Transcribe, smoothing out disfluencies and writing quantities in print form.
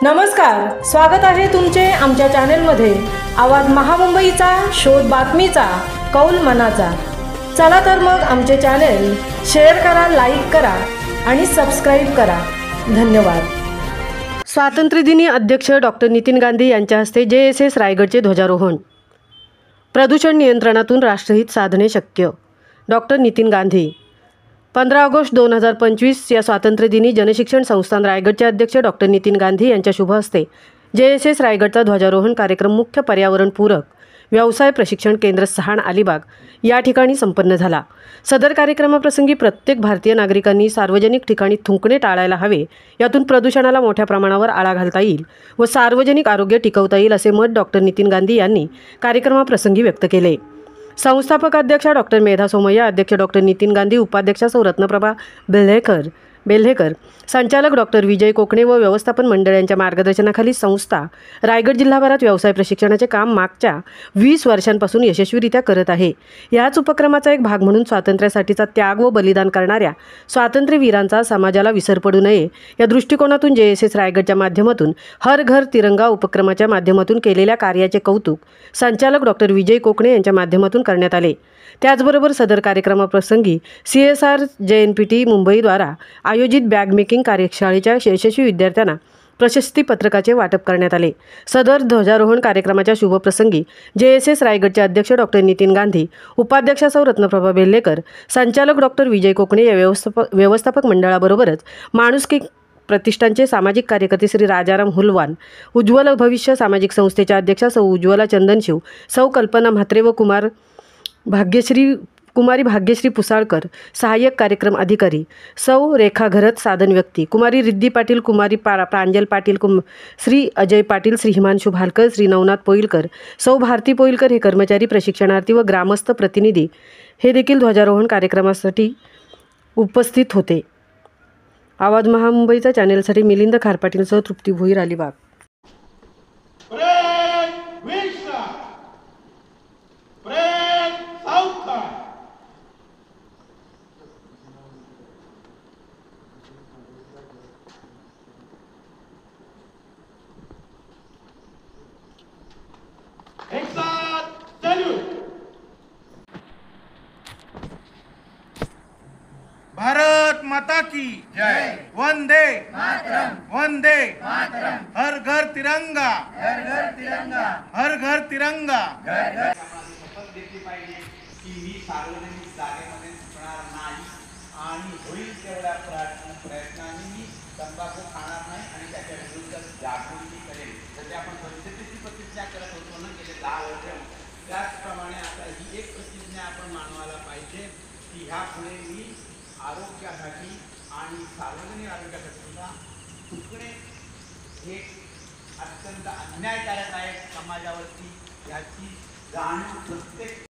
नमस्कार, स्वागत आहे तुमचे आमच्या चॅनलमध्ये। आवाज महामुंबईचा, शोध बातमीचा, कौल मनाचा। चला तर मग आमचे चॅनल शेअर करा, लाईक करा आणि सबस्क्राइब करा। धन्यवाद। स्वातंत्र्यदिनी अध्यक्ष डॉक्टर नितीन गांधी यांच्या हस्ते JSS रायगडचे ध्वजारोहण। प्रदूषण नियंत्रणातून राष्ट्रहित साधने शक्य, डॉक्टर नितीन गांधी। 15 ऑगस्ट 2025 या स्वातंत्र्यदिनी जनशिक्षण संस्थान रायगडचे अध्यक्ष डॉक्टर नितीन गांधी यांच्या शुभ हस्ते JSS रायगडचा ध्वजारोहण कार्यक्रम मुख्य पर्यावरणपूरक व्यवसाय प्रशिक्षण केंद्र सहाण अलिबाग या ठिकाणी संपन्न झाला। सदर कार्यक्रमाप्रसंगी प्रत्येक भारतीय नागरिकांनी सार्वजनिक ठिकाणी थुंकणे टाळायला हवे, यातून प्रदूषणाला मोठ्या प्रमाणावर आळा घालता येईल व सार्वजनिक आरोग्य टिकवता येईल असे मत डॉक्टर नितीन गांधी यांनी कार्यक्रमाप्रसंगी व्यक्त केले। संस्थापक अध्यक्षा डॉक्टर मेधा सोमय्या, अध्यक्ष डॉक्टर नितीन गांधी, उपाध्यक्षा सौ रत्नप्रभा बेल्हेकर, संचालक डॉक्टर विजय कोकणे व व्यवस्थापन मंडळ यांच्या मार्गदर्शनाखाली संस्था रायगड जिल्हाभरात व्यवसाय प्रशिक्षणाचे काम मागच्या 20 वर्षांपासून यशस्वीरित्या करत आहे। याच उपक्रमाचा एक भाग म्हणून स्वातंत्र्यासाठीचा त्याग व बलिदान करणाऱ्या स्वातंत्र्यवीरांचा समाजाला विसर पडू नये या दृष्टिकोनातून JSS रायगडच्या माध्यमातून हर घर तिरंगा उपक्रमाच्या माध्यमातून केलेल्या कार्याचे कौतुक संचालक डॉक्टर विजय कोकणे यांच्या माध्यमातून करण्यात आले। त्याचबरोबर सदर कार्यक्रमाप्रसंगी CSR JNPT मुंबई द्वारा आयोजित बॅग मेकिंग कार्यशाळेच्या यशस्वी विद्यार्थ्यांना प्रशस्ती पत्रकाचे वाटप करण्यात आले। सदर ध्वजारोहण कार्यक्रमाच्या शुभप्रसंगी JSS रायगडचे अध्यक्ष डॉक्टर नितीन गांधी, उपाध्यक्षा सौ रत्नप्रभा बेल्हेकर, संचालक डॉक्टर विजय कोकणे या व्यवस्थापक मंडळाबरोबरच माणुसकी प्रतिष्ठानचे सामाजिक कार्यकर्ते श्री राजाराम हुलवान, उज्ज्वल भविष्य सामाजिक संस्थेच्या अध्यक्षा सौ उज्ज्वला चंदनशिव, सौ कल्पना म्हात्रे व कुमारी भाग्यश्री पुसाळकर, सहाय्यक कार्यक्रम अधिकारी सौ रेखा घरत, साधन व्यक्ती कुमारी रिद्धी पाटील, कुमारी प्रांजल पाटील, श्री अजय पाटील, श्री हिमांशु भालकर, श्री नवनाथ पोईलकर, सौ भारती पोईलकर हे कर्मचारी, प्रशिक्षणार्थी व ग्रामस्थ प्रतिनिधी हे देखील ध्वजारोहण कार्यक्रमासाठी उपस्थित होते। आवाज महामुंबईचा चॅनेलसाठी मिलिंद खारपाटीलसह तृप्ती भोईर, अलिबाग। भारत माता की जय। वंदे मातरम, वंदे मातरम। हर घर तिरंगा, हर घर तिरंगा, हर घर तिरंगा। शपथ घेतली पाहिजे की मी सार्वजनिक जागेमध्ये थुंकणार नाही आणि होईल तेवढ्या प्रयत्नांनी मी तंबाखू खाणार नाही आणि त्याच्या विरुद्ध जागृती करेल। जसे आपण स्वच्छतेची प्रतिज्ञा करत होतो ना गेले 10 वर्ष, त्याचप्रमाणे आता ही एक प्रतिज्ञा आपण मानवायला पाहिजे की ह्यापुढे मी आरोग्यासाठी आणि सार्वजनिक आरोग्यासाठी सुद्धा थुंकणे हे अत्यंत अन्यायकारक आहे समाजावरती, याची जाणीव प्रत्येक